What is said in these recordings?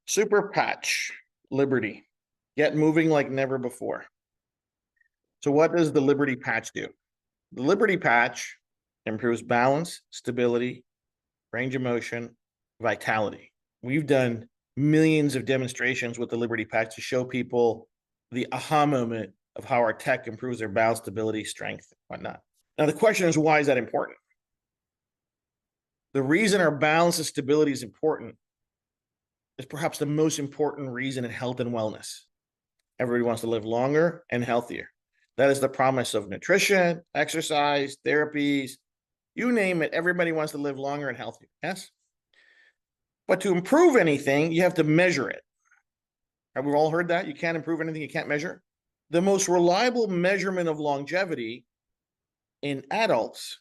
Super patch, Liberty. Get moving like never before. So what does the Liberty patch do? The Liberty patch improves balance, stability, range of motion, vitality. We've done millions of demonstrations with the Liberty patch to show people the aha moment of how our tech improves their balance, stability, strength, whatnot. Now, the question is, why is that important? The reason our balance and stability is important is perhaps the most important reason in health and wellness. Everybody wants to live longer and healthier. That is the promise of nutrition, exercise, therapies, you name it. Everybody wants to live longer and healthier. Yes. But to improve anything, you have to measure it. Have we all heard that? You can't improve anything you can't measure. The most reliable measurement of longevity in adults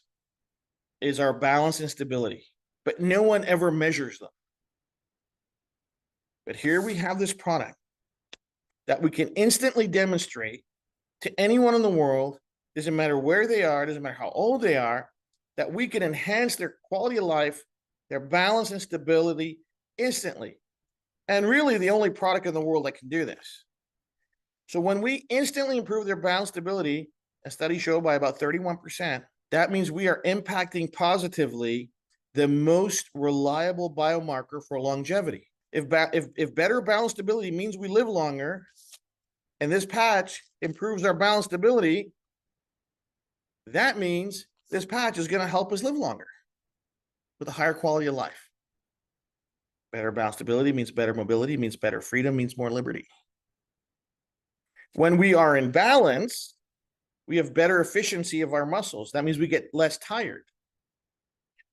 is our balance and stability, but no one ever measures them. But here we have this product that we can instantly demonstrate to anyone in the world, doesn't matter where they are, doesn't matter how old they are, that we can enhance their quality of life, their balance and stability instantly. And really the only product in the world that can do this. So when we instantly improve their balance stability, a study showed by about 31%, that means we are impacting positively the most reliable biomarker for longevity. If better balance stability means we live longer, and this patch improves our balance stability, that means this patch is going to help us live longer with a higher quality of life. Better balance stability means better mobility, means better freedom, means more liberty. When we are in balance, we have better efficiency of our muscles. That means we get less tired.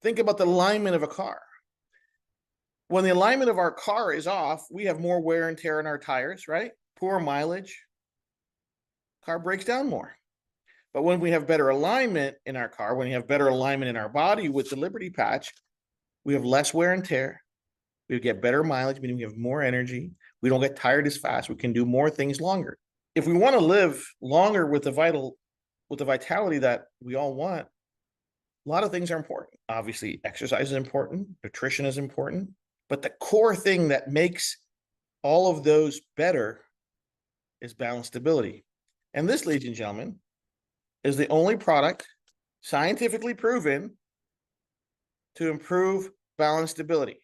Think about the alignment of a car. When the alignment of our car is off, we have more wear and tear in our tires, right? Poor mileage. Car breaks down more. But when we have better alignment in our car, when we have better alignment in our body with the Liberty patch, we have less wear and tear. We get better mileage, meaning we have more energy. We don't get tired as fast. We can do more things longer. If we want to live longer with the vitality that we all want, a lot of things are important. Obviously, exercise is important. Nutrition is important. But the core thing that makes all of those better is balance stability. And this, ladies and gentlemen, is the only product scientifically proven to improve balance stability.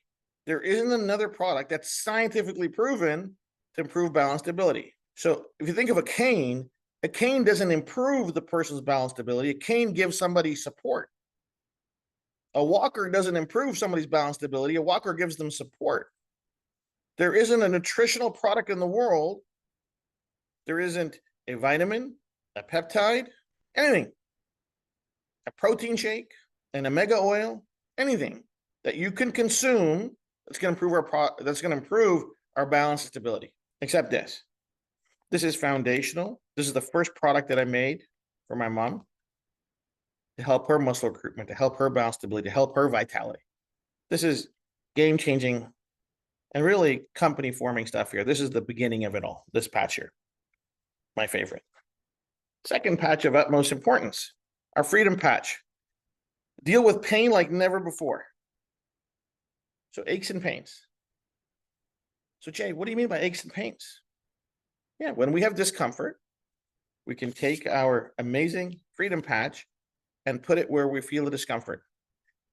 There isn't another product that's scientifically proven to improve balance stability. So if you think of a cane doesn't improve the person's balance stability. A cane gives somebody support. A walker doesn't improve somebody's balance stability. A walker gives them support. There isn't a nutritional product in the world. There isn't a vitamin, a peptide, anything, a protein shake, an omega oil, anything that you can consume that's going to improve our balance and stability, except this. This is foundational. This is the first product that I made for my mom to help her muscle recruitment, to help her balance stability, to help her vitality. This is game-changing and really company-forming stuff here. This is the beginning of it all, this patch here, my favorite. Second patch of utmost importance, our freedom patch. Deal with pain like never before. So aches and pains. So Jay, what do you mean by aches and pains? Yeah, when we have discomfort, we can take our amazing freedom patch and put it where we feel the discomfort.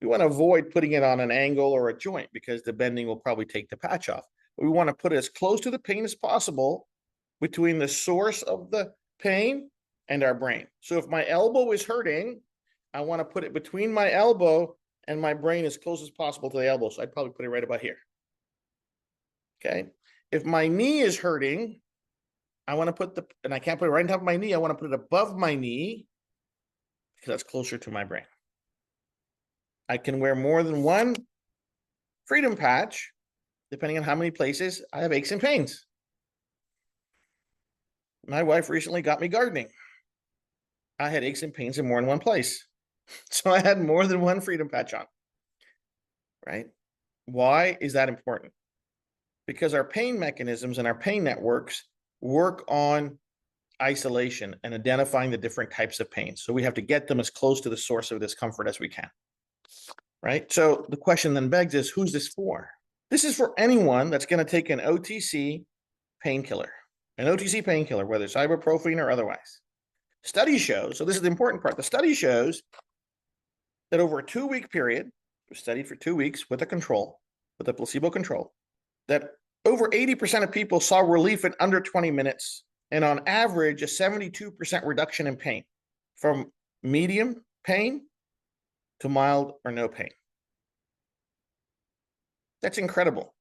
We want to avoid putting it on an angle or a joint because the bending will probably take the patch off. But we want to put it as close to the pain as possible between the source of the pain and our brain. So if my elbow is hurting, I want to put it between my elbow and my brain as close as possible to the elbow. So I'd probably put it right about here. Okay. If my knee is hurting, I want to put and I can't put it right on top of my knee. I want to put it above my knee because that's closer to my brain. I can wear more than one freedom patch, depending on how many places I have aches and pains. My wife recently got me gardening. I had aches and pains in more than one place. So I had more than one freedom patch on, right? Why is that important? Because our pain mechanisms and our pain networks work on isolation and identifying the different types of pain. So we have to get them as close to the source of discomfort as we can, right? So the question then begs is, who's this for? This is for anyone that's going to take an OTC painkiller, whether it's ibuprofen or otherwise. Study shows, so this is the important part, the study shows that over a 2-week period, we studied for 2 weeks with a placebo control, that over 80% of people saw relief in under 20 minutes, and on average, a 72% reduction in pain, from medium pain to mild or no pain. That's incredible.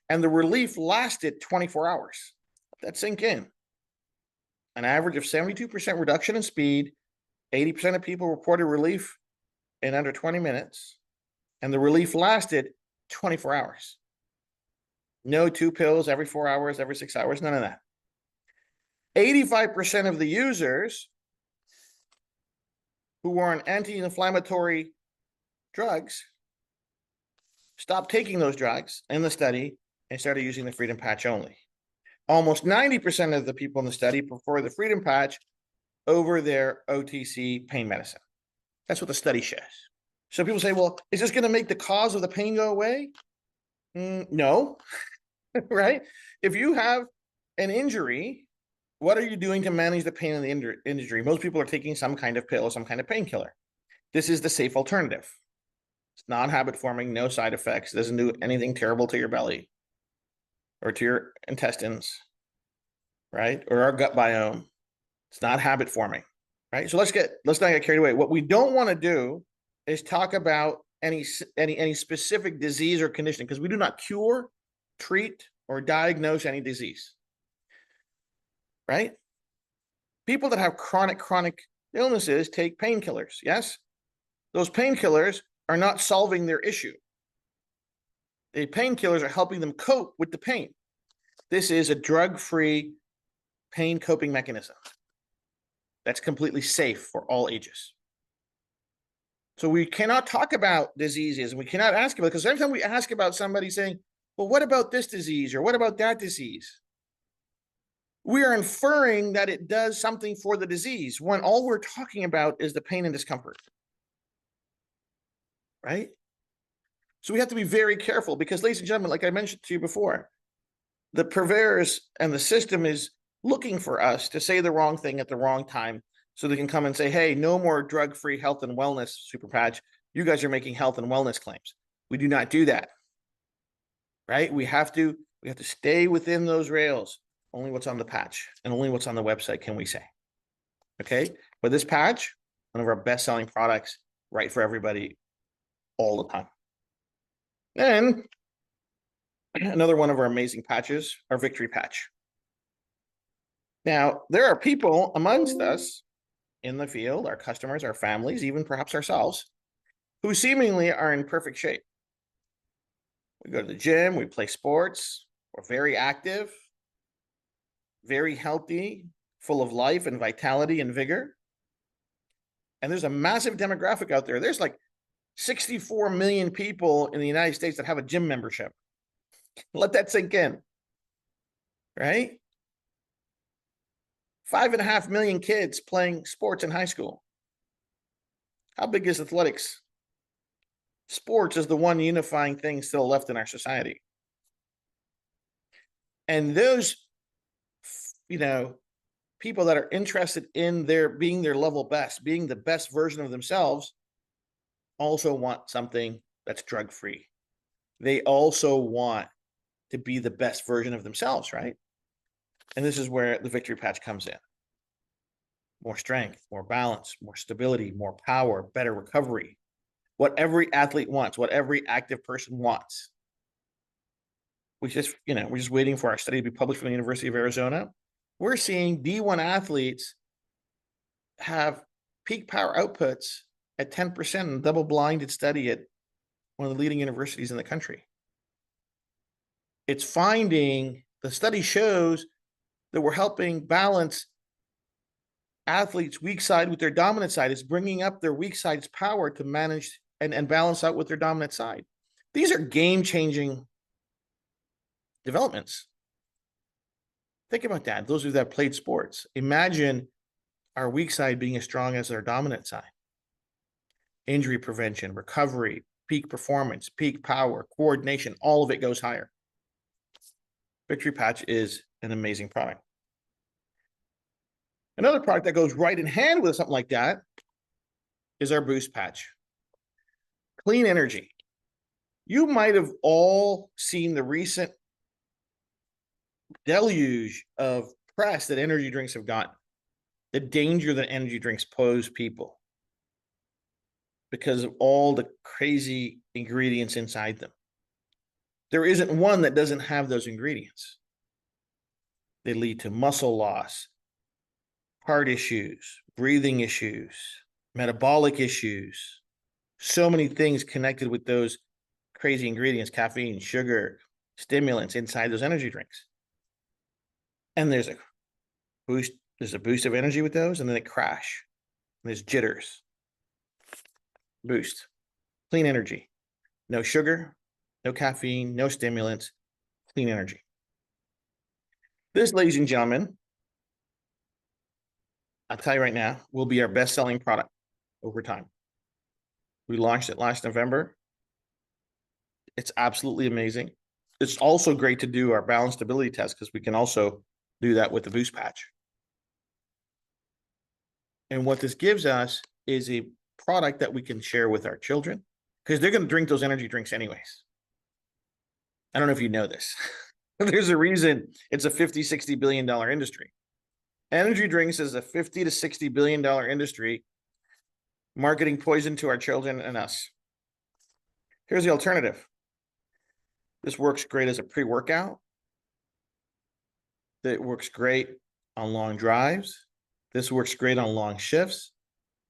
And the relief lasted 24 hours. Let that sink in. An average of 72% reduction in speed, 80% of people reported relief in under 20 minutes, and the relief lasted 24 hours. No 2 pills every 4 hours, every 6 hours, none of that. 85% of the users who were on anti-inflammatory drugs stopped taking those drugs in the study and started using the Freedom Patch only. Almost 90% of the people in the study prefer the Freedom Patch over their OTC pain medicine. That's what the study shows. So people say, well, is this going to make the cause of the pain go away? No, right? If you have an injury, what are you doing to manage the pain of the injury? Most people are taking some kind of pill or some kind of painkiller. This is the safe alternative. It's non-habit forming, no side effects. It doesn't do anything terrible to your belly or to your intestines, right? Or our gut biome. It's not habit forming, right? So let's not get carried away. What we don't want to do is talk about any specific disease or condition, because we do not cure, treat, or diagnose any disease, right? People that have chronic illnesses take painkillers, yes? Those painkillers are not solving their issue. The painkillers are helping them cope with the pain. This is a drug-free pain coping mechanism that's completely safe for all ages. So we cannot talk about diseases, and we cannot ask about it, because every time we ask about somebody saying, well, what about this disease or what about that disease? We are inferring that it does something for the disease when all we're talking about is the pain and discomfort, right? So we have to be very careful, because, ladies and gentlemen, like I mentioned to you before, the purveyors and the system is looking for us to say the wrong thing at the wrong time, so they can come and say, hey, no more drug-free health and wellness super patch. You guys are making health and wellness claims. We do not do that, right? We have to stay within those rails. Only what's on the patch and only what's on the website can we say, okay? But this patch, one of our best-selling products, right for everybody all the time. And another one of our amazing patches, our Victory Patch. Now, there are people amongst us in the field, our customers, our families, even perhaps ourselves, who seemingly are in perfect shape. We go to the gym, we play sports, we're very active, very healthy, full of life and vitality and vigor. And there's a massive demographic out there. There's like 64 million people in the United States that have a gym membership. Let that sink in, right? 5.5 million kids playing sports in high school. How big is athletics? Sports is the one unifying thing still left in our society. And those, people that are interested in being their level best, being the best version of themselves, also want something that's drug-free. They also want to be the best version of themselves, right? And this is where the Victory Patch comes in. More strength, more balance, more stability, more power, better recovery. What every athlete wants, what every active person wants. We're just waiting for our study to be published from the University of Arizona. We're seeing D1 athletes have peak power outputs at 10% in a double-blinded study at one of the leading universities in the country. It's finding, the study shows that we're helping balance athletes' weak side with their dominant side. It's bringing up their weak side's power to manage and balance out with their dominant side. These are game-changing developments. Think about that. Those of you that played sports, imagine our weak side being as strong as our dominant side. Injury prevention, recovery, peak performance, peak power, coordination, all of it goes higher. Victory Patch is an amazing product. Another product that goes right in hand with something like that is our Boost Patch. Clean energy. You might have all seen the recent deluge of press that energy drinks have gotten. The danger that energy drinks pose people because of all the crazy ingredients inside them. There isn't one that doesn't have those ingredients. They lead to muscle loss, heart issues, breathing issues, metabolic issues, so many things connected with those crazy ingredients, caffeine, sugar, stimulants inside those energy drinks. And there's a boost of energy with those, and then they crash. And there's jitters. Boost. Clean energy. No sugar, no caffeine, no stimulants, clean energy. This, ladies and gentlemen, I'll tell you right now, will be our best-selling product over time. We launched it last November. It's absolutely amazing. It's also great to do our balance stability test because we can also do that with the Boost Patch. And what this gives us is a product that we can share with our children because they're going to drink those energy drinks anyways. I don't know if you know this. There's a reason it's a $50-60 billion industry. Energy drinks is a $50 to $60 billion industry, marketing poison to our children and us. Here's the alternative. This works great as a pre-workout. It works great on long drives. This works great on long shifts.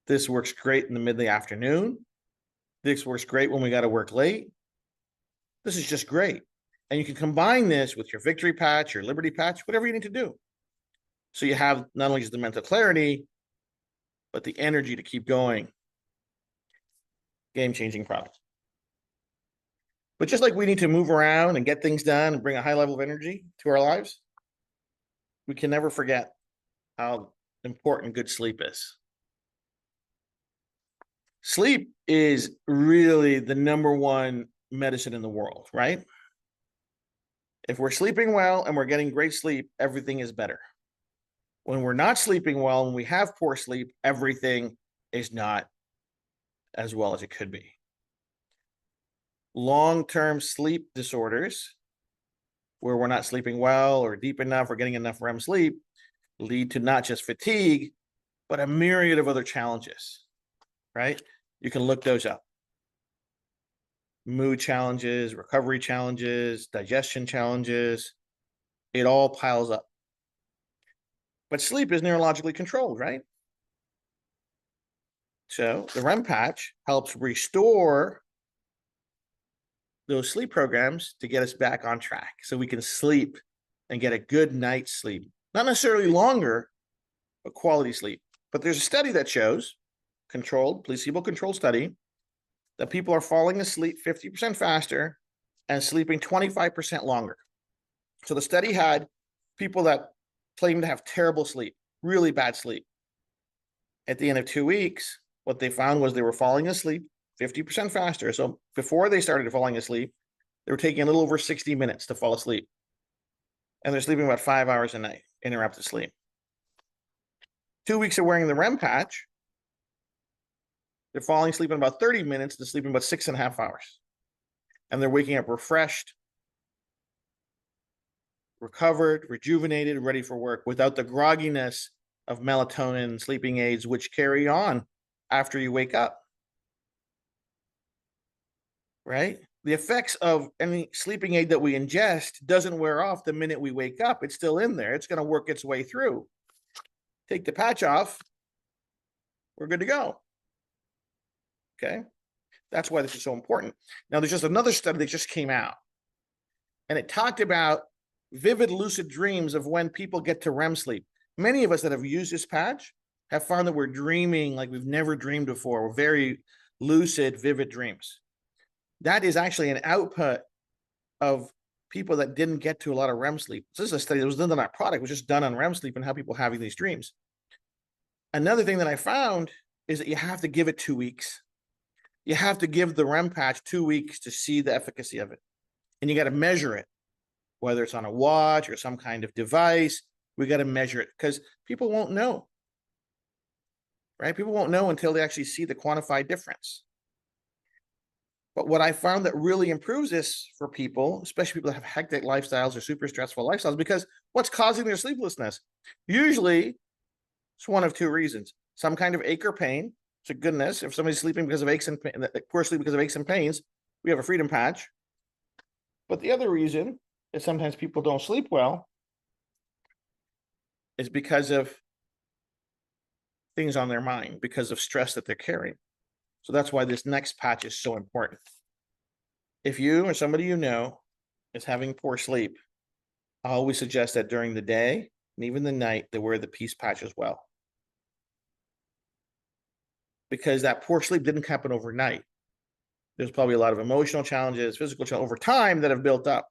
This works great in the middle of the afternoon. This works great when we got to work late. This is just great. And you can combine this with your Victory Patch, your Liberty Patch, whatever you need to do. So you have not only just the mental clarity, but the energy to keep going. Game-changing product. But just like we need to move around and get things done and bring a high level of energy to our lives, we can never forget how important good sleep is. Sleep is really the #1 medicine in the world, right? If we're sleeping well and we're getting great sleep, everything is better. When we're not sleeping well and we have poor sleep, everything is not as well as it could be. Long-term sleep disorders, where we're not sleeping well or deep enough or getting enough REM sleep, lead to not just fatigue, but a myriad of other challenges, right? You can look those up. Mood challenges, recovery challenges, digestion challenges, it all piles up. But sleep is neurologically controlled, right? So the REM patch helps restore those sleep programs to get us back on track so we can sleep and get a good night's sleep. Not necessarily longer, but quality sleep. But there's a study that shows, placebo-controlled study, that people are falling asleep 50% faster and sleeping 25% longer. So the study had people that claimed to have terrible sleep, really bad sleep. At the end of 2 weeks, what they found was they were falling asleep 50% faster. So before they started falling asleep, they were taking a little over 60 minutes to fall asleep. And they're sleeping about 5 hours a night, interrupted sleep. 2 weeks of wearing the REM patch, they're falling asleep in about 30 minutes to sleeping about 6.5 hours. And they're waking up refreshed, recovered, rejuvenated, ready for work without the grogginess of melatonin, sleeping aids, which carry on after you wake up. Right? The effects of any sleeping aid that we ingest doesn't wear off the minute we wake up. It's still in there. It's going to work its way through. Take the patch off, we're good to go. Okay? That's why this is so important. Now, there's just another study that just came out, and it talked about vivid lucid dreams of when people get to REM sleep. Many of us that have used this patch have found that we're dreaming like we've never dreamed before. We're very lucid, vivid dreams. That is actually an output of people that didn't get to a lot of REM sleep. So this is a study that was done on our product, was just done on REM sleep and how people are having these dreams. Another thing that I found is that you have to give it 2 weeks. You have to give the REM patch 2 weeks to see the efficacy of it. And you got to measure it, whether it's on a watch or some kind of device. We got to measure it because people won't know, right? People won't know until they actually see the quantified difference. But what I found that really improves this for people, especially people that have hectic lifestyles or super stressful lifestyles, because what's causing their sleeplessness? Usually it's one of two reasons. Some kind of ache or pain. So goodness, if somebody's sleeping because of aches and poor sleep because of aches and pains, we have a freedom patch. But the other reason is sometimes people don't sleep well is because of things on their mind, because of stress that they're carrying. So that's why this next patch is so important. If you or somebody you know is having poor sleep, I always suggest that during the day and even the night, they wear the peace patch as well. Because that poor sleep didn't happen overnight. There's probably a lot of emotional challenges, physical challenges over time that have built up.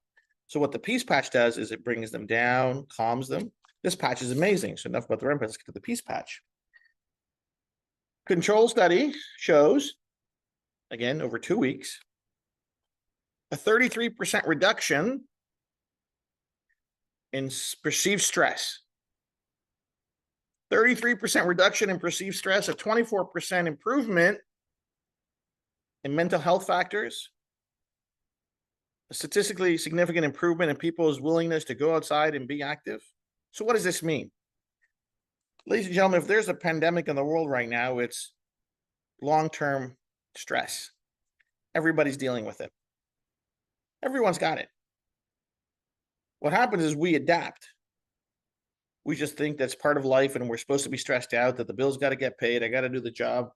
So what the peace patch does is it brings them down, calms them. This patch is amazing. So enough about the REM patch, let's get to the peace patch. Control study shows, again, over 2 weeks, a 33% reduction in perceived stress. 33% reduction in perceived stress, a 24% improvement in mental health factors, a statistically significant improvement in people's willingness to go outside and be active. So what does this mean? Ladies and gentlemen, if there's a pandemic in the world right now, it's long-term stress. Everybody's dealing with it. Everyone's got it. What happens is we adapt. We just think that's part of life and we're supposed to be stressed out, that the bills got to get paid. I got to do the job.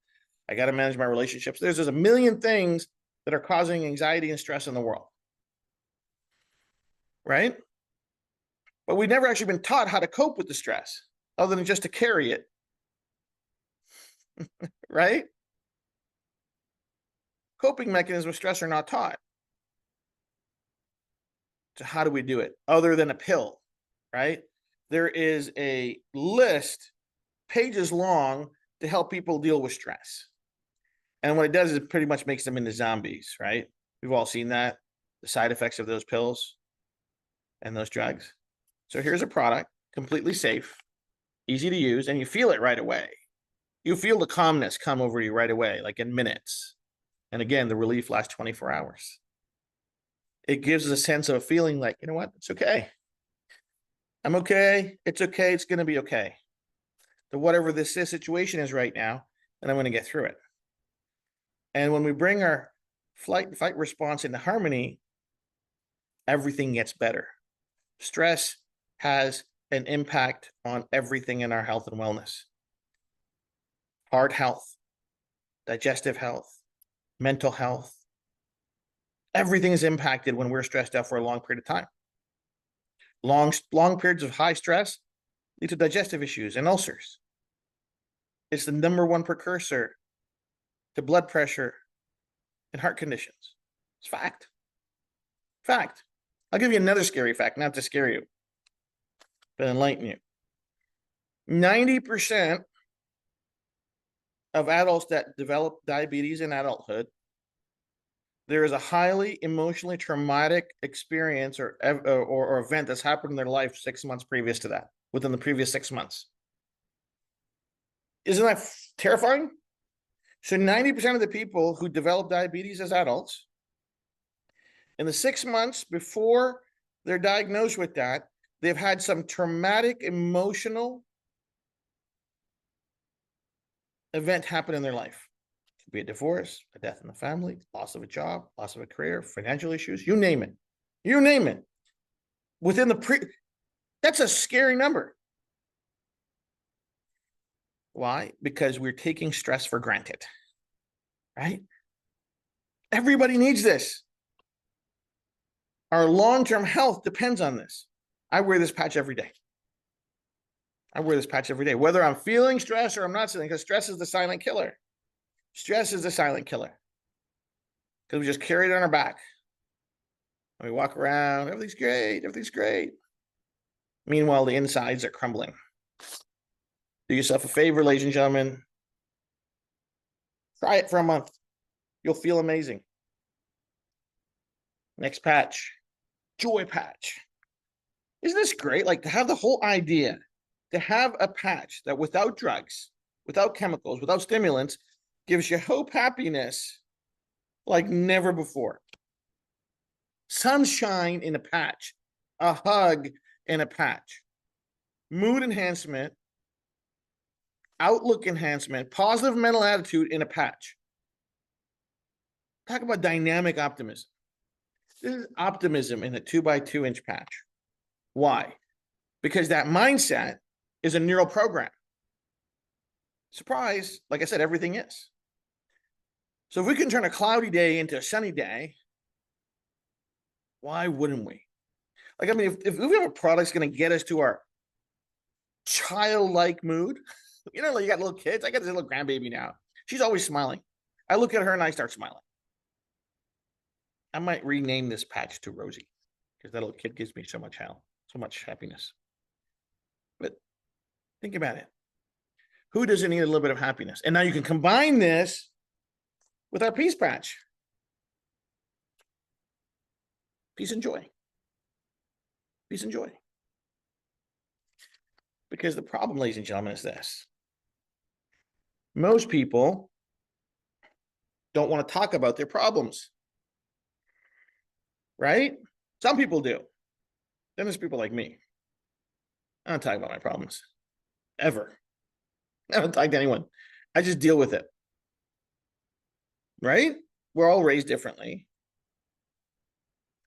I got to manage my relationships. There's a million things that are causing anxiety and stress in the world. Right? But we've never actually been taught how to cope with the stress other than just to carry it. Right? Coping mechanisms with stress are not taught. So how do we do it other than a pill? Right? There is a list, pages long, to help people deal with stress. And what it does is it pretty much makes them into zombies, right? We've all seen that, the side effects of those pills and those drugs. So here's a product, completely safe, easy to use, and you feel it right away. You feel the calmness come over you right away, like in minutes. And again, the relief lasts 24 hours. It gives us a sense of a feeling like, you know what, it's okay. I'm okay. It's okay. It's going to be okay. So whatever this situation is right now, and I'm going to get through it. And when we bring our flight and fight response into harmony, everything gets better. Stress has an impact on everything in our health and wellness. Heart health, digestive health, mental health. Everything is impacted when we're stressed out for a long period of time. Long periods of high stress lead to digestive issues and ulcers. It's the #1 precursor to blood pressure and heart conditions. It's fact. Fact. I'll give you another scary fact, not to scare you, but enlighten you. 90% of adults that develop diabetes in adulthood, there is a highly emotionally traumatic experience or event that's happened in their life 6 months previous to that, within the previous 6 months. Isn't that terrifying? So 90% of the people who develop diabetes as adults, in the 6 months before they're diagnosed with that, they've had some traumatic emotional event happen in their life. It could be a divorce, a death in the family, loss of a job, loss of a career, financial issues, you name it. You name it. Within that's a scary number. Why? Because we're taking stress for granted, right? Everybody needs this. Our long-term health depends on this. I wear this patch every day. I wear this patch every day, whether I'm feeling stress or I'm not feeling, because stress is the silent killer. Stress is the silent killer. Because we just carry it on our back. And we walk around, everything's great, everything's great. Meanwhile, the insides are crumbling. Do yourself a favor, ladies and gentlemen. Try it for a month. You'll feel amazing. Next patch, joy patch. Isn't this great? Like, to have the whole idea, to have a patch that without drugs, without chemicals, without stimulants, gives you hope, happiness like never before. Sunshine in a patch, a hug in a patch, mood enhancement, outlook enhancement, positive mental attitude in a patch. Talk about dynamic optimism. This is optimism in a 2x2-inch patch. Why? Because that mindset is a neural program. Surprise, like I said, everything is. So if we can turn a cloudy day into a sunny day, why wouldn't we? Like, I mean, if we have a product's going to get us to our childlike mood, you know, like you got little kids. I got this little grandbaby now. She's always smiling. I look at her and I start smiling. I might rename this patch to Rosie because that little kid gives me so much happiness. But think about it. Who doesn't need a little bit of happiness? And now you can combine this with our peace patch. Peace and joy. Peace and joy. Because the problem, ladies and gentlemen, is this. Most people don't want to talk about their problems. Right? Some people do. Then there's people like me. I don't talk about my problems. Ever. I don't talk to anyone. I just deal with it. Right? We're all raised differently.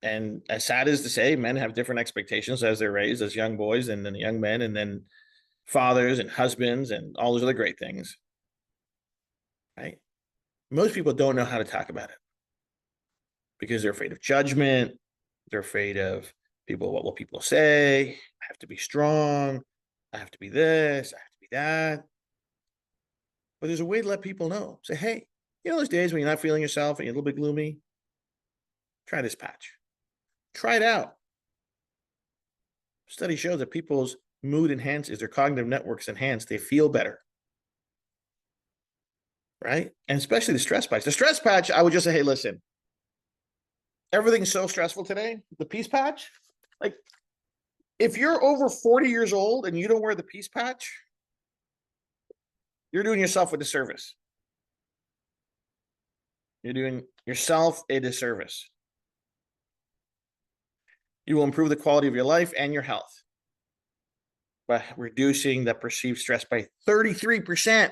And as sad as to say, men have different expectations as they're raised as young boys and then young men and then fathers and husbands and all those other great things. Right? Most people don't know how to talk about it because they're afraid of judgment. They're afraid of people, what will people say? I have to be strong. I have to be this. I have to be that. But there's a way to let people know. Say, hey, you know those days when you're not feeling yourself and you're a little bit gloomy? Try this patch. Try it out. Studies show that people's mood enhances, their cognitive networks enhance, they feel better. Right? And especially the stress patch. The stress patch, I would just say, hey, listen, everything's so stressful today. The peace patch, like, if you're over 40 years old and you don't wear the peace patch, you're doing yourself a disservice. You're doing yourself a disservice. You will improve the quality of your life and your health by reducing the perceived stress by 33%.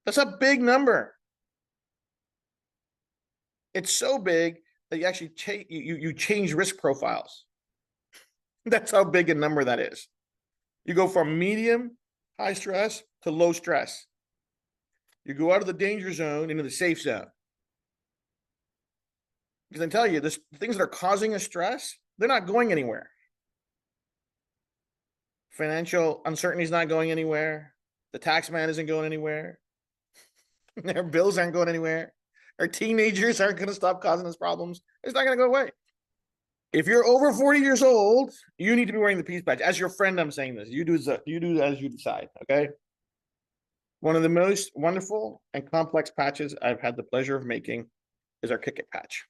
That's a big number. It's so big that you actually you change risk profiles. That's how big a number that is. You go from medium, high stress to low stress. You go out of the danger zone into the safe zone. Because I tell you, the things that are causing us stress, they're not going anywhere. Financial uncertainty is not going anywhere. The tax man isn't going anywhere. Their bills aren't going anywhere. Our teenagers aren't going to stop causing us problems. It's not going to go away. If you're over 40 years old, you need to be wearing the peace patch. As your friend, I'm saying this. You do as you decide, okay? One of the most wonderful and complex patches I've had the pleasure of making is our Kick It patch.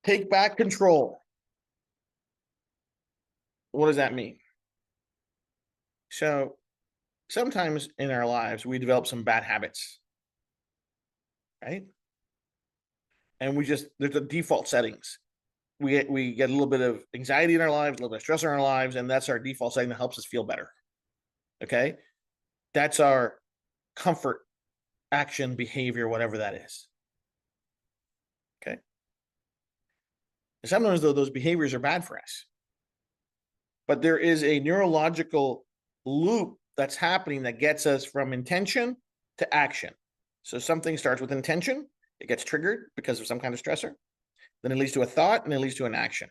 Take back control. What does that mean? So sometimes in our lives, we develop some bad habits, right? And there's the default settings. We get a little bit of anxiety in our lives, a little bit of stress in our lives, and that's our default setting that helps us feel better, okay? That's our comfort, action, behavior, whatever that is, okay? And sometimes, though, those behaviors are bad for us. But there is a neurological loop that's happening that gets us from intention to action. So something starts with intention, it gets triggered because of some kind of stressor, then it leads to a thought, and it leads to an action.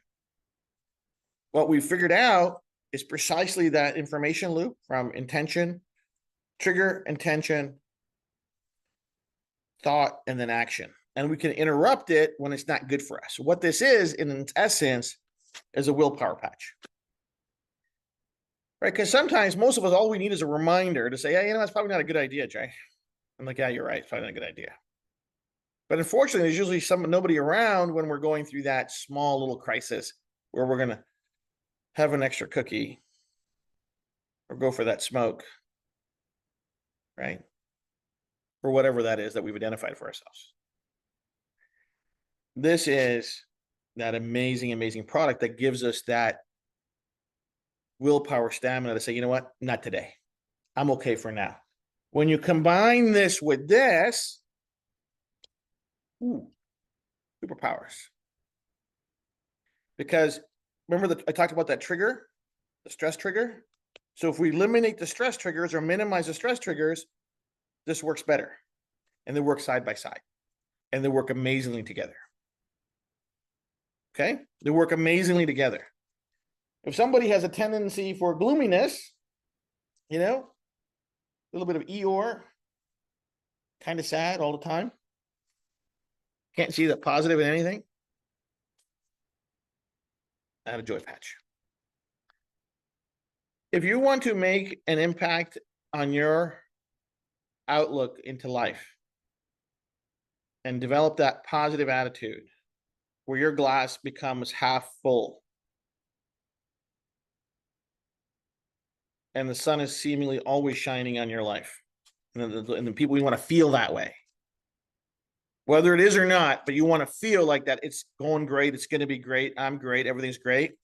What we figured out is precisely that information loop from intention, trigger, intention, thought, and then action. And we can interrupt it when it's not good for us. What this is, in its essence, is a willpower patch. Right? Because sometimes most of us, all we need is a reminder to say, hey, you know, that's probably not a good idea, Jay. I'm like, yeah, you're right. It's probably not a good idea. But unfortunately, there's usually nobody around when we're going through that small little crisis where we're going to have an extra cookie or go for that smoke, right? Or whatever that is that we've identified for ourselves. This is that amazing, amazing product that gives us that willpower, stamina to say, you know what, not today. I'm okay for now. When you combine this with this, superpowers. Because remember I talked about that trigger, the stress trigger? So if we eliminate the stress triggers or minimize the stress triggers, this works better. And they work side by side. And they work amazingly together. Okay? They work amazingly together. If somebody has a tendency for gloominess, you know, a little bit of Eeyore, kind of sad all the time, can't see the positive in anything, add a joy patch. If you want to make an impact on your outlook into life and develop that positive attitude where your glass becomes half full and the sun is seemingly always shining on your life, and the people, you want to feel that way, whether it is or not, but you want to feel like that it's going great, it's going to be great, I'm great, everything's great.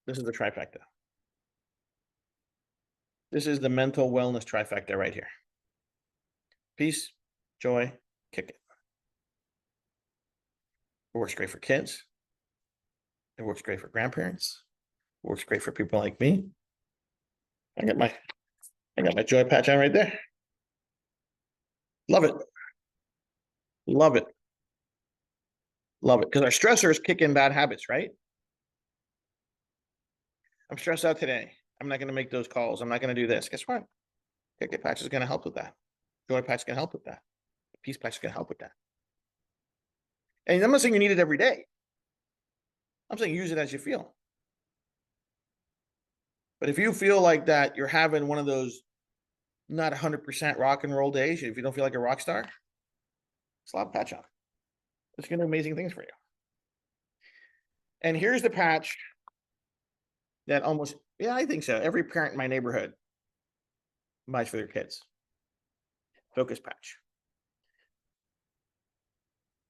This is the trifecta. This is the mental wellness trifecta right here. Peace, joy, kick it. It works great for kids. It works great for grandparents. It works great for people like me. I got my joy patch on right there. Love it. Love it. Love it. Because our stressors kick in bad habits, right? I'm stressed out today. I'm not going to make those calls. I'm not going to do this. Guess what? Kick it patch is going to help with that. Joy patch is going to help with that. Peace patch is going to help with that. And I'm not saying you need it every day. I'm saying use it as you feel. But if you feel like that you're having one of those not 100% rock and roll days, if you don't feel like a rock star, slap patch on. It's going to do amazing things for you. And here's the patch that almost, yeah, I think so. Every parent in my neighborhood buys for their kids. Focus patch.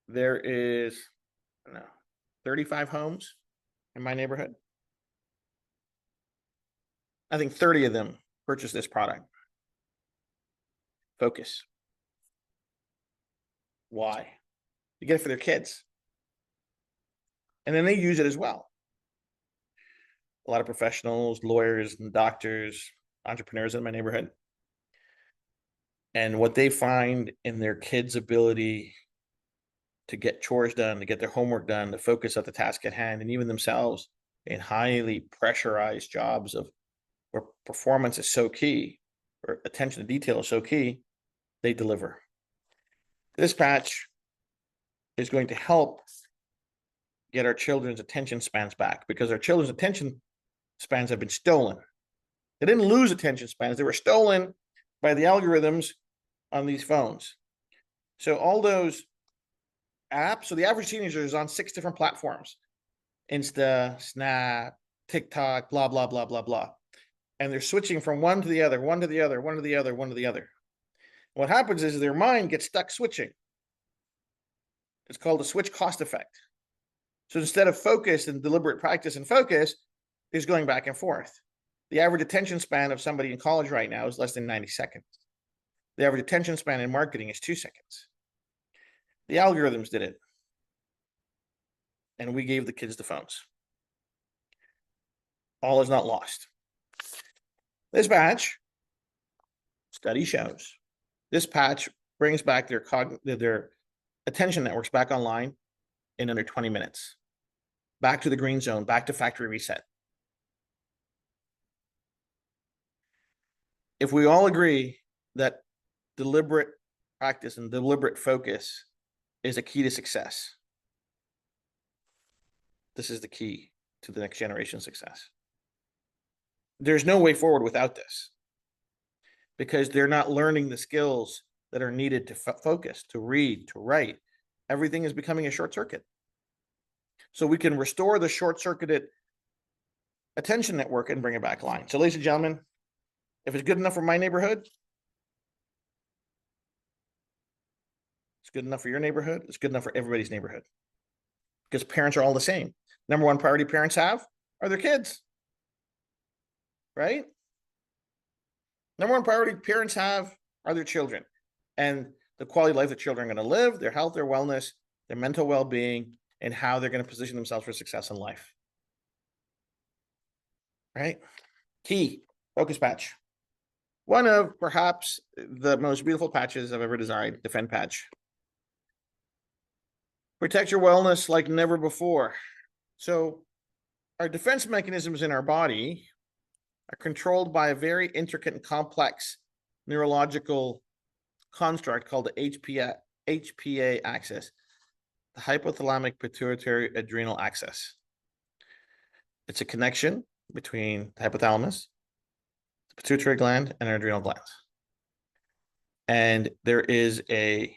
There is, I don't know, 35 homes in my neighborhood. I think 30 of them purchase this product. Focus. Why? You get it for their kids. And then they use it as well. A lot of professionals, lawyers, and doctors, entrepreneurs in my neighborhood. And what they find in their kids' ability to get chores done, to get their homework done, to focus on the task at hand, and even themselves in highly pressurized jobs where performance is so key, or attention to detail is so key, they deliver. This patch is going to help get our children's attention spans back, because our children's attention spans have been stolen. They didn't lose attention spans. They were stolen by the algorithms on these phones. So all those apps, so the average teenager is on 6 different platforms: Insta, Snap, TikTok, blah, blah, blah, blah, blah. And they're switching from one to the other, one to the other, one to the other, one to the other. What happens is their mind gets stuck switching. It's called a switch cost effect. So instead of focus and deliberate practice and focus, is going back and forth. The average attention span of somebody in college right now is less than 90 seconds. The average attention span in marketing is 2 seconds. The algorithms did it. And we gave the kids the phones. All is not lost. This patch, study shows, this patch brings back their attention networks back online in under 20 minutes. Back to the green zone, back to factory reset. If we all agree that deliberate practice and deliberate focus is a key to success, this is the key to the next generation success. There's no way forward without this. because they're not learning the skills that are needed to focus, to read, to write. Everything is becoming a short circuit. So we can restore the short-circuited attention network and bring it back line. So ladies and gentlemen, if it's good enough for my neighborhood, it's good enough for your neighborhood, it's good enough for everybody's neighborhood. Because parents are all the same. Number one priority parents have are their kids, right? Number one priority parents have are their children and the quality of life that children are going to live, their health, their wellness, their mental well-being, and how they're going to position themselves for success in life. Right? Key, focus patch. One of perhaps the most beautiful patches I've ever designed, Defend patch. Protect your wellness like never before. So our defense mechanisms in our body are controlled by a very intricate and complex neurological construct called the HPA axis, the hypothalamic pituitary adrenal axis. It's a connection between the hypothalamus, the pituitary gland, and our adrenal glands. And there is a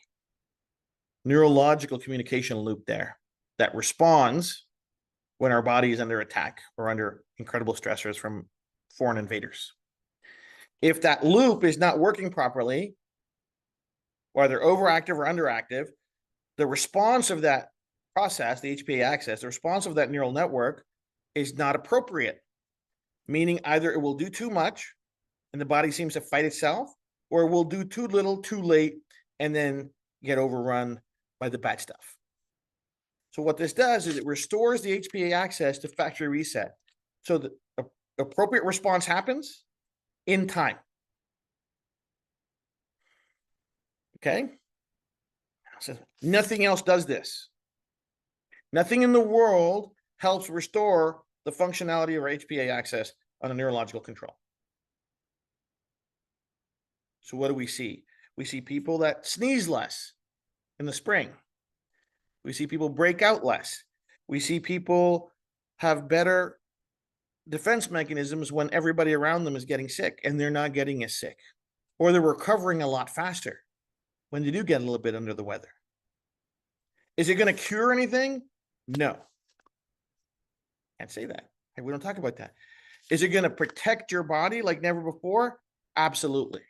neurological communication loop there that responds when our body is under attack or under incredible stressors from foreign invaders. If that loop is not working properly, whether overactive or underactive, the response of that process, the HPA axis, the response of that neural network is not appropriate, meaning either it will do too much and the body seems to fight itself, or it will do too little, too late, and then get overrun by the bad stuff. So what this does is it restores the HPA axis to factory reset. So the appropriate response happens in time. Okay? So nothing else does this. Nothing in the world helps restore the functionality of our HPA axis on a neurological control. So what do we see? We see people that sneeze less in the spring. We see people break out less. We see people have better defense mechanisms when everybody around them is getting sick and they're not getting as sick, or they're recovering a lot faster when they do get a little bit under the weather. Is it going to cure anything? No. Can't say that. We don't talk about that. Is it going to protect your body like never before? Absolutely.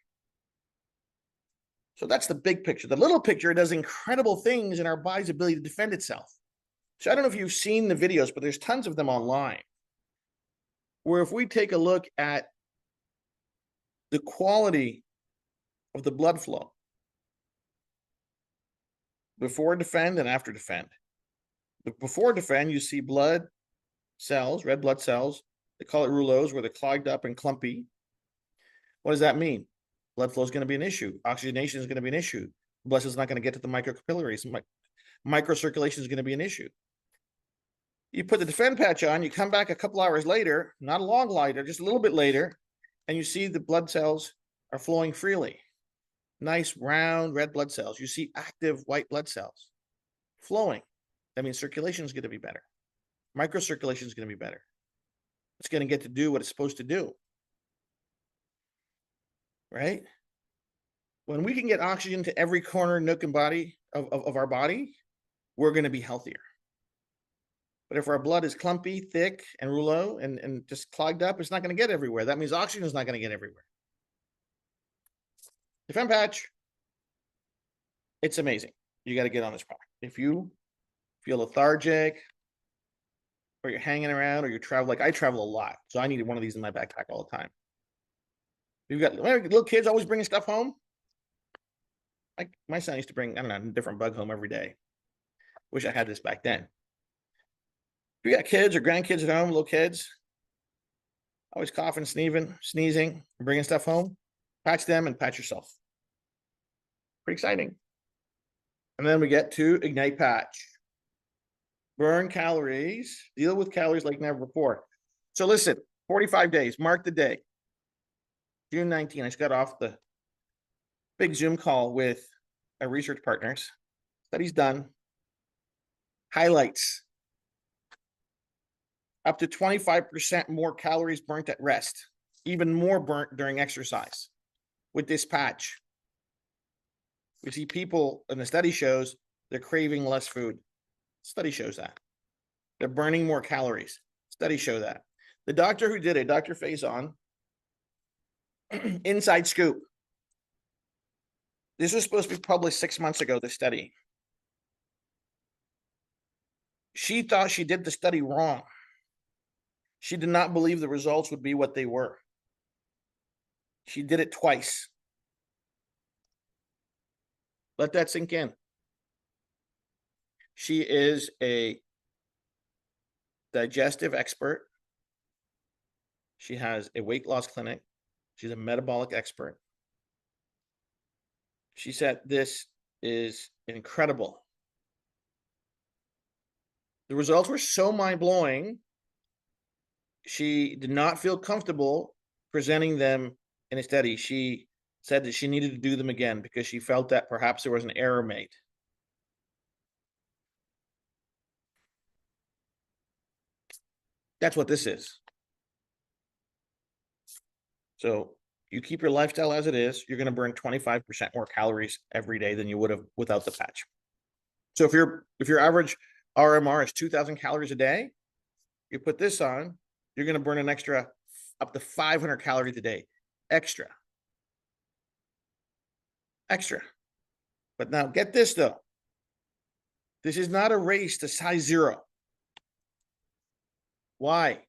So that's the big picture. The little picture does incredible things in our body's ability to defend itself. So I don't know if you've seen the videos, but there's tons of them online, where if we take a look at the quality of the blood flow before defend and after defend. Before defend, you see blood cells, red blood cells. They call it rouleaus, where they're clogged up and clumpy. What does that mean? Blood flow is going to be an issue. Oxygenation is going to be an issue. Blood is not going to get to the microcapillaries. Microcirculation is going to be an issue. You put the defend patch on, you come back a couple hours later, not a long later, just a little bit later, and you see the blood cells are flowing freely. Nice round red blood cells. You see active white blood cells flowing. That means circulation is going to be better. Microcirculation is going to be better. It's going to get to do what it's supposed to do. Right? When we can get oxygen to every corner, nook, and body of our body, we're going to be healthier. But if our blood is clumpy, thick, and rouleau, and just clogged up, it's not going to get everywhere. That means oxygen is not going to get everywhere. Defend patch, it's amazing. You got to get on this product. If you feel lethargic, or you're hanging around, or you travel, like I travel a lot, so I needed one of these in my backpack all the time. You've got little kids always bringing stuff home. Like my son used to bring, I don't know, a different bug home every day. Wish I had this back then. If you got kids or grandkids at home, little kids, always coughing, sneezing, bringing stuff home, patch them and patch yourself. Pretty exciting. And then we get to Ignite Patch. Burn calories, deal with calories like never before. So listen, 45 days, mark the day. June 19, I just got off the big Zoom call with our research partners. Study's done. Highlights. Up to 25% more calories burnt at rest. Even more burnt during exercise. with this patch. We see people, and the study shows they're craving less food. Study shows that. They're burning more calories. Studies show that. The doctor who did it, Dr. Faison, inside scoop. This was supposed to be published 6 months ago, the study. She thought she did the study wrong. She did not believe the results would be what they were. She did it twice. Let that sink in. She is a digestive expert. She has a weight loss clinic. She's a metabolic expert. She said this is incredible. The results were so mind-blowing, she did not feel comfortable presenting them in a study. She said that she needed to do them again because she felt that perhaps there was an error made. That's what this is. So you keep your lifestyle as it is, you're going to burn 25% more calories every day than you would have without the patch. So if your average RMR is 2,000 calories a day, you put this on, you're going to burn an extra up to 500 calories a day. Extra. But now get this though. This is not a race to size 0. Why?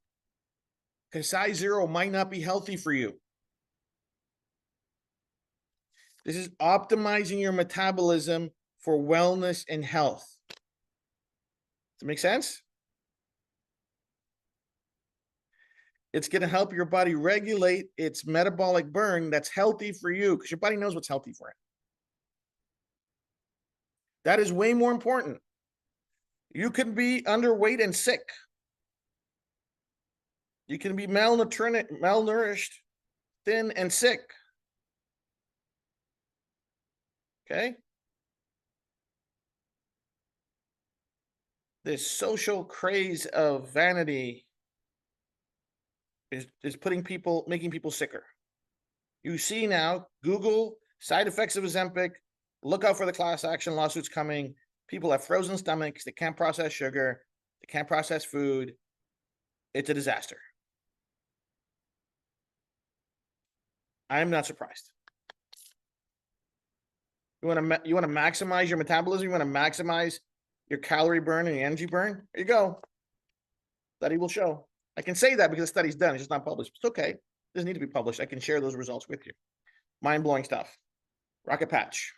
Because size 0 might not be healthy for you. This is optimizing your metabolism for wellness and health. Does it make sense? It's going to help your body regulate its metabolic burn that's healthy for you because your body knows what's healthy for it. That is way more important. You can be underweight and sick. You can be malnourished, thin, and sick. Okay? This social craze of vanity is making people sicker. You see now, Google side effects of Ozempic, look out for the class action lawsuits coming. People have frozen stomachs, they can't process sugar, they can't process food. It's a disaster. I'm not surprised. You want to maximize your metabolism, you want to maximize your calorie burn and your energy burn? There you go. Study will show. I can say that because the study's done. It's just not published. It's okay. It doesn't need to be published. I can share those results with you. Mind-blowing stuff. Rocket Patch.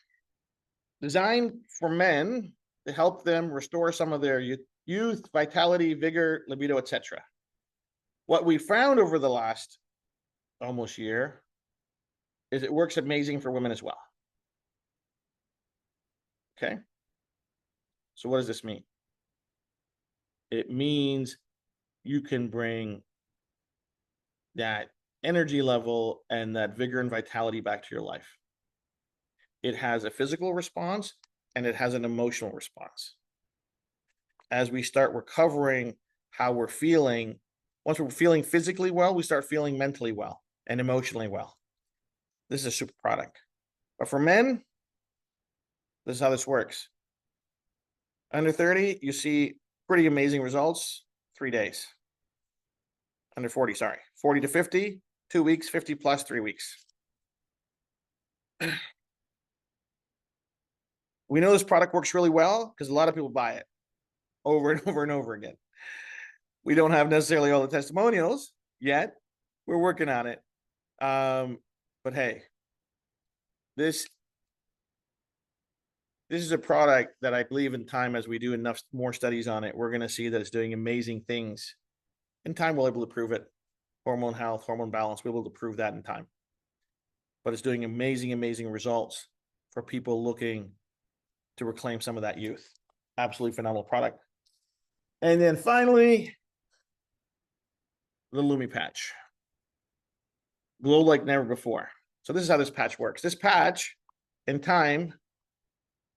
Designed for men to help them restore some of their youth, vitality, vigor, libido, etc. What we found over the last almost year is it works amazing for women as well. Okay? So what does this mean? It means you can bring that energy level and that vigor and vitality back to your life. It has a physical response and it has an emotional response. As we start recovering how we're feeling, once we're feeling physically well, we start feeling mentally well and emotionally well. This is a super product. But for men, this is how this works. Under 30, you see pretty amazing results, 3 days. Under 40, sorry. 40 to 50, 2 weeks, 50 plus 3 weeks. We know this product works really well because a lot of people buy it over and over and over again. We don't have necessarily all the testimonials yet. We're working on it. But hey, this is a product that I believe in time, as we do enough more studies on it, we're going to see that it's doing amazing things. In time, we'll be able to prove it. Hormone health, hormone balance, we'll be able to prove that in time. But it's doing amazing, amazing results for people looking to reclaim some of that youth. Absolutely phenomenal product. And then finally, the Lumi patch. Glow like never before. So this is how this patch works. This patch, in time,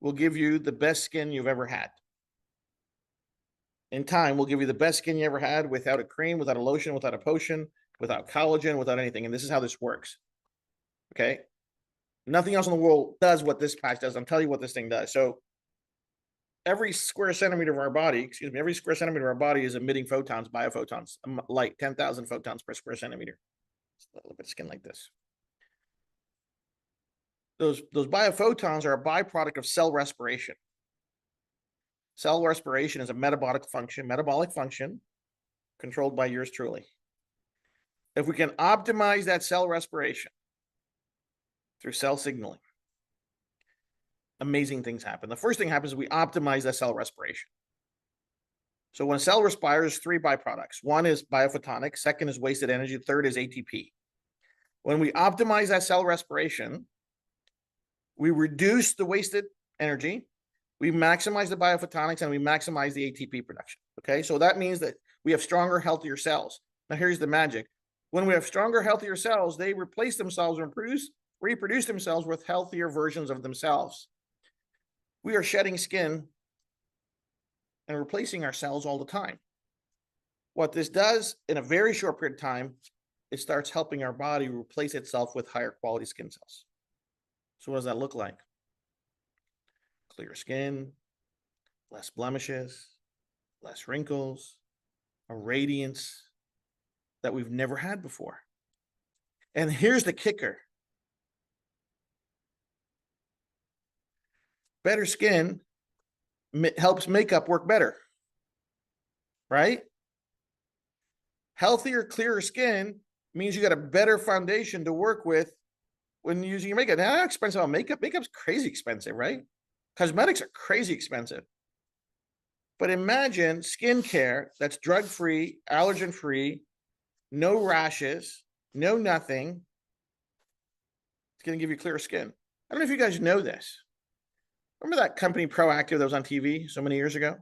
will give you the best skin you've ever had. In time, will give you the best skin you ever had without a cream, without a lotion, without a potion, without collagen, without anything. And this is how this works. Okay? Nothing else in the world does what this patch does. I'll tell you what this thing does. So every square centimeter of our body, every square centimeter of our body is emitting photons, biophotons, light, 10,000 photons per square centimeter. Look at the skin like this. Those biophotons are a byproduct of cell respiration. Cell respiration is a metabolic function controlled by yours truly. If we can optimize that cell respiration through cell signaling, amazing things happen. The first thing happens is we optimize that cell respiration. So when a cell respires, 3 byproducts. One is biophotonic, second is wasted energy, third is ATP. When we optimize that cell respiration, we reduce the wasted energy, we maximize the biophotonics, and we maximize the ATP production. Okay, so that means that we have stronger, healthier cells. Now here's the magic. When we have stronger, healthier cells, they replace themselves and reproduce themselves with healthier versions of themselves. We are shedding skin and replacing our cells all the time. What this does in a very short period of time, it starts helping our body replace itself with higher quality skin cells. So what does that look like? Clear skin, less blemishes, less wrinkles, a radiance that we've never had before. And here's the kicker. Better skin helps makeup work better, right? Healthier, clearer skin means you got a better foundation to work with when using your makeup. Now, how expensive is makeup? Makeup's crazy expensive, right? Cosmetics are crazy expensive. But imagine skincare that's drug-free, allergen-free, no rashes, no nothing. It's going to give you clearer skin. I don't know if you guys know this. Remember that company Proactive that was on TV so many years ago?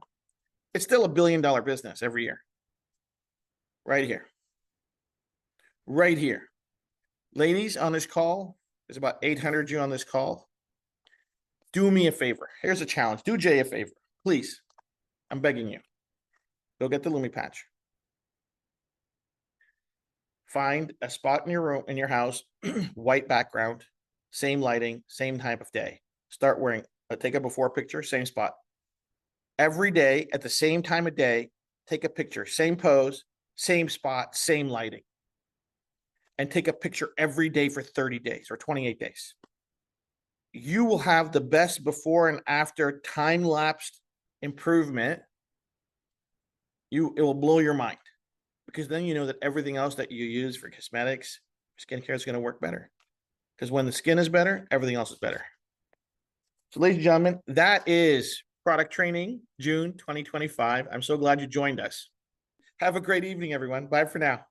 It's still $1 billion business every year. Right here. Right here. Ladies on this call, there's about 800 of you on this call. Do me a favor. Here's a challenge. Do Jay a favor, please. I'm begging you. Go get the Lumi patch. Find a spot in your room, in your house, white background, same lighting, same type of day. Start wearing, take a before picture, same spot. Every day at the same time of day, take a picture, same pose, same spot, same lighting. And take a picture every day for 30 days or 28 days. You will have the best before and after time-lapsed improvement. It will blow your mind, because then you know that everything else that you use for cosmetics, skincare is going to work better. Because when the skin is better, everything else is better. So ladies and gentlemen, that is product training, June 2025. I'm so glad you joined us. Have a great evening, everyone. Bye for now.